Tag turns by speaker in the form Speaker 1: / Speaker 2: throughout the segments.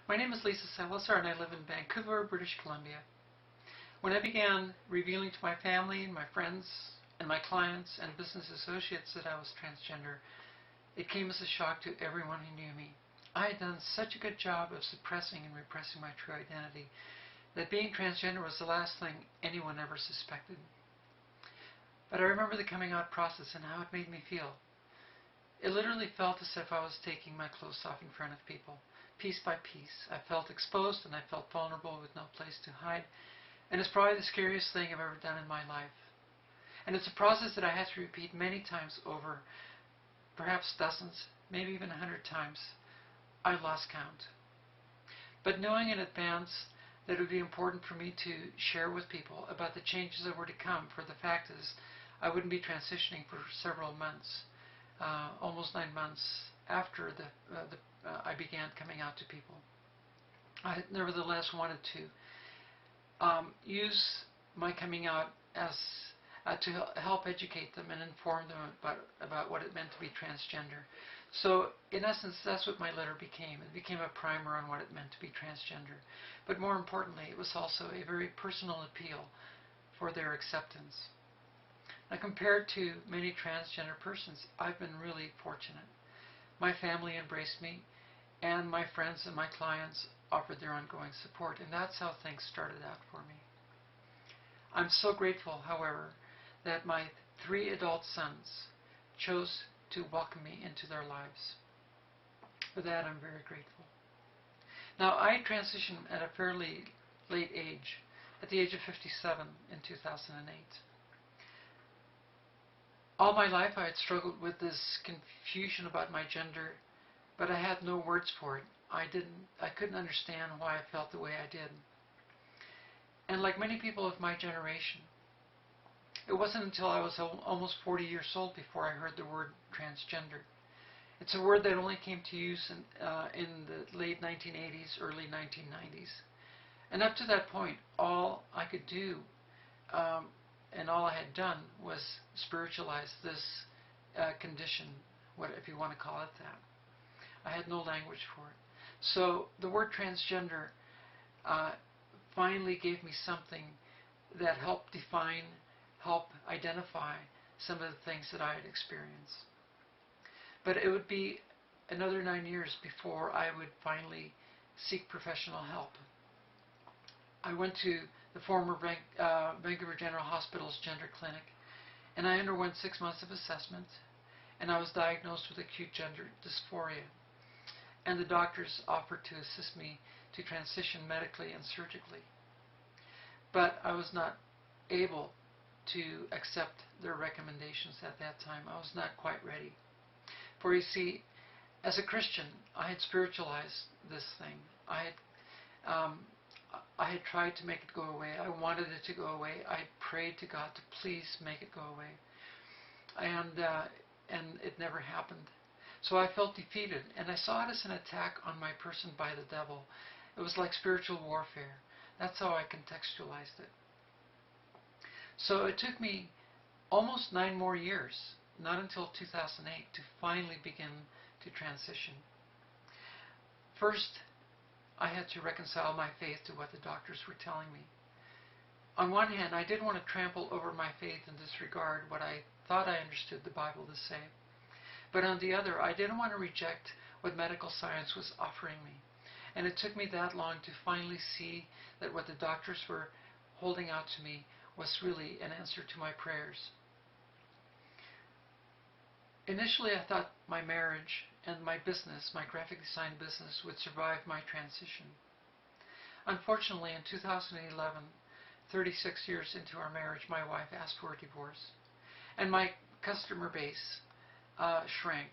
Speaker 1: My name is Lisa Salazar and I live in Vancouver, British Columbia. When I began revealing to my family, my friends, and my clients and business associates that I was transgender, it came as a shock to everyone who knew me. I had done such a good job of suppressing and repressing my true identity that being transgender was the last thing anyone ever suspected. But I remember the coming out process and how it made me feel. It literally felt as if I was taking my clothes off in front of people, piece by piece. I felt exposed and I felt vulnerable with no place to hide. And it's probably the scariest thing I've ever done in my life. And it's a process that I had to repeat many times over, perhaps dozens, maybe even 100 times. I lost count. But knowing in advance that it would be important for me to share with people about the changes that were to come, for the fact is I wouldn't be transitioning for several months, almost 9 months after I began coming out to people. I nevertheless wanted to use my coming out as to help educate them and inform them about what it meant to be transgender. So in essence, that's what my letter became. It became a primer on what it meant to be transgender. But more importantly, it was also a very personal appeal for their acceptance. Now, compared to many transgender persons, I've been really fortunate. My family embraced me, and my friends and my clients offered their ongoing support, and that's how things started out for me. I'm so grateful, however, that my 3 adult sons chose to welcome me into their lives. For that, I'm very grateful. Now, I transitioned at a fairly late age, at the age of 57 in 2008. All my life I had struggled with this confusion about my gender, but I had no words for it. I couldn't understand why I felt the way I did. And like many people of my generation, it wasn't until I was almost 40 years old before I heard the word transgender. It's a word that only came to use in the late 1980s, early 1990s. And up to that point, all I could do and all I had done was spiritualize this condition, if you want to call it that. I had no language for it. So the word transgender finally gave me something that helped define, help identify some of the things that I had experienced. But it would be another 9 years before I would finally seek professional help. I went to the former Vancouver General Hospital's gender clinic, and I underwent 6 months of assessment, and I was diagnosed with acute gender dysphoria. And the doctors offered to assist me to transition medically and surgically. But I was not able to accept their recommendations at that time. I was not quite ready. For you see, as a Christian, I had spiritualized this thing. I had tried to make it go away. I wanted it to go away. I prayed to God to please make it go away. And it never happened. So I felt defeated, and I saw it as an attack on my person by the devil. It was like spiritual warfare. That's how I contextualized it. So it took me almost 9 more years, not until 2008, to finally begin to transition. First, I had to reconcile my faith to what the doctors were telling me. On one hand, I didn't want to trample over my faith and disregard what I thought I understood the Bible to say. But on the other, I didn't want to reject what medical science was offering me. And it took me that long to finally see that what the doctors were holding out to me was really an answer to my prayers. Initially, I thought my marriage and my business, my graphic design business, would survive my transition. Unfortunately, in 2011, 36 years into our marriage, my wife asked for a divorce. And my customer base shrank,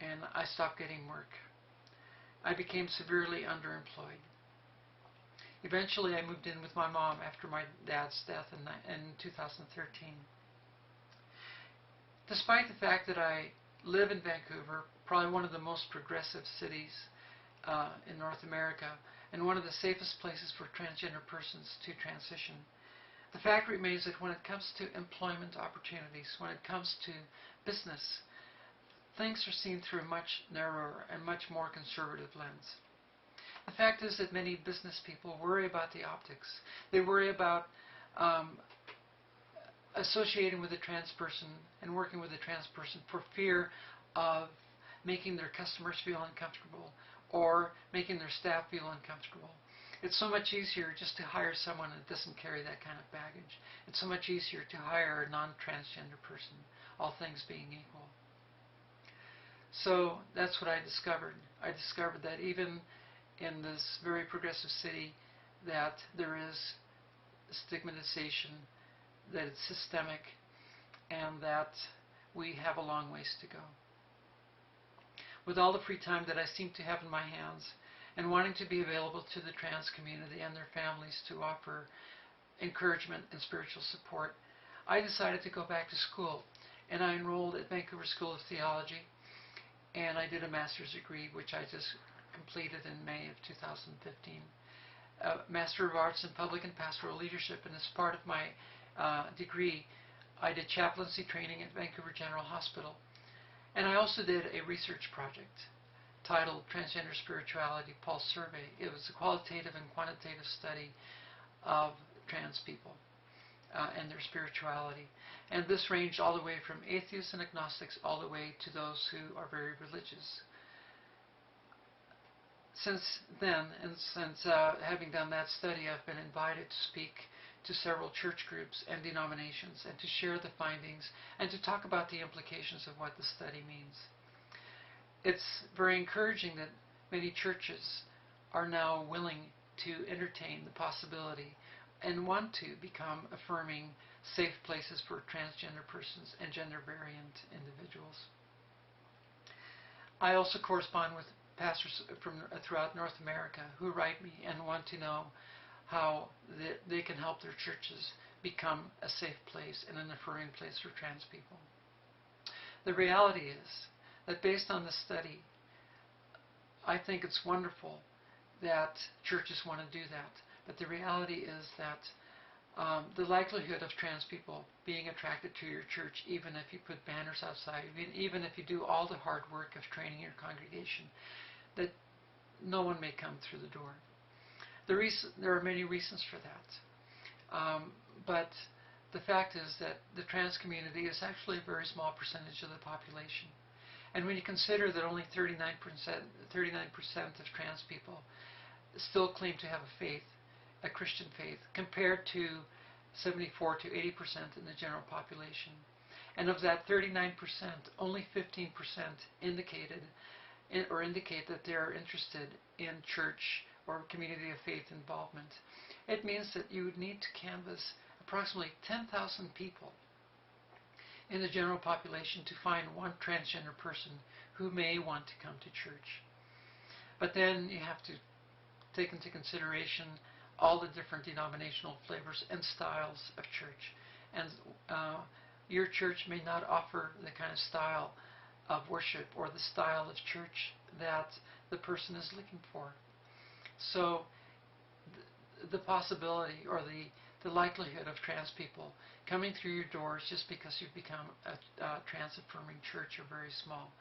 Speaker 1: and I stopped getting work. I became severely underemployed. Eventually, I moved in with my mom after my dad's death in 2013. Despite the fact that I live in Vancouver, probably one of the most progressive cities in North America, and one of the safest places for transgender persons to transition, the fact remains that when it comes to employment opportunities, when it comes to business, things are seen through a much narrower and much more conservative lens. The fact is that many business people worry about the optics. They worry about associating with a trans person and working with a trans person for fear of making their customers feel uncomfortable or making their staff feel uncomfortable. It's so much easier just to hire someone that doesn't carry that kind of baggage. It's so much easier to hire a non-transgender person, all things being equal. So that's what I discovered. I discovered that even in this very progressive city, that there is stigmatization, that it's systemic, and that we have a long ways to go. With all the free time that I seem to have in my hands, and wanting to be available to the trans community and their families to offer encouragement and spiritual support, I decided to go back to school, and I enrolled at Vancouver School of Theology, and I did a master's degree, which I just completed in May of 2015. A Master of Arts in Public and Pastoral Leadership, and as part of my degree, I did chaplaincy training at Vancouver General Hospital. And I also did a research project titled Transgender Spirituality Pulse Survey. It was a qualitative and quantitative study of trans people and their spirituality. And this ranged all the way from atheists and agnostics all the way to those who are very religious. Since then, and since having done that study, I've been invited to speak to several church groups and denominations and to share the findings and to talk about the implications of what the study means. It's very encouraging that many churches are now willing to entertain the possibility and want to become affirming, safe places for transgender persons and gender variant individuals. I also correspond with pastors from throughout North America who write me and want to know how they can help their churches become a safe place and an affirming place for trans people. The reality is that based on the study, I think it's wonderful that churches want to do that. But the reality is that the likelihood of trans people being attracted to your church, even if you put banners outside, even if you do all the hard work of training your congregation, that no one may come through the door. There are many reasons for that. But the fact is that the trans community is actually a very small percentage of the population. And when you consider that only 39% of trans people still claim to have a faith, a Christian faith, compared to 74 to 80% in the general population. And of that 39%, only 15% indicate that they are interested in church or community of faith involvement. It means that you would need to canvass approximately 10,000 people in the general population to find one transgender person who may want to come to church. But then you have to take into consideration all the different denominational flavors and styles of church. And your church may not offer the kind of style of worship or the style of church that the person is looking for. So the possibility or the likelihood of trans people coming through your doors just because you've become a trans-affirming church are very small.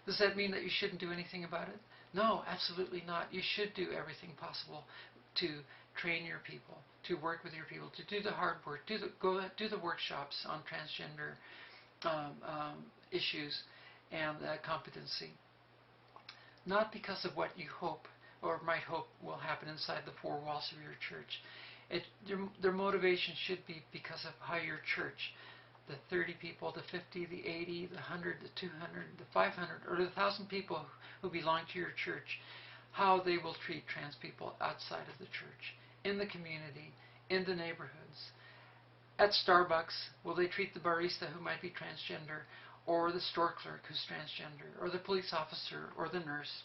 Speaker 1: Does that mean that you shouldn't do anything about it? No, absolutely not. You should do everything possible to train your people, to work with your people, to do the hard work, do the workshops on transgender issues and competency. Not because of what you hope or might hope will happen inside the four walls of your church. Their motivation should be because of how your church, the 30 people, the 50, the 80, the 100, the 200, the 500, or the 1,000 people who belong to your church, how they will treat trans people outside of the church, in the community, in the neighborhoods. At Starbucks, will they treat the barista who might be transgender, or the store clerk who's transgender, or the police officer, or the nurse,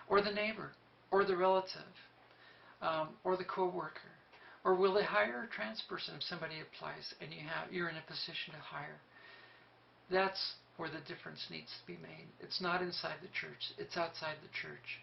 Speaker 1: or the neighbor, or the relative, or the co-worker? Or will they hire a trans person if somebody applies and you're in a position to hire? That's where the difference needs to be made. It's not inside the church, it's outside the church.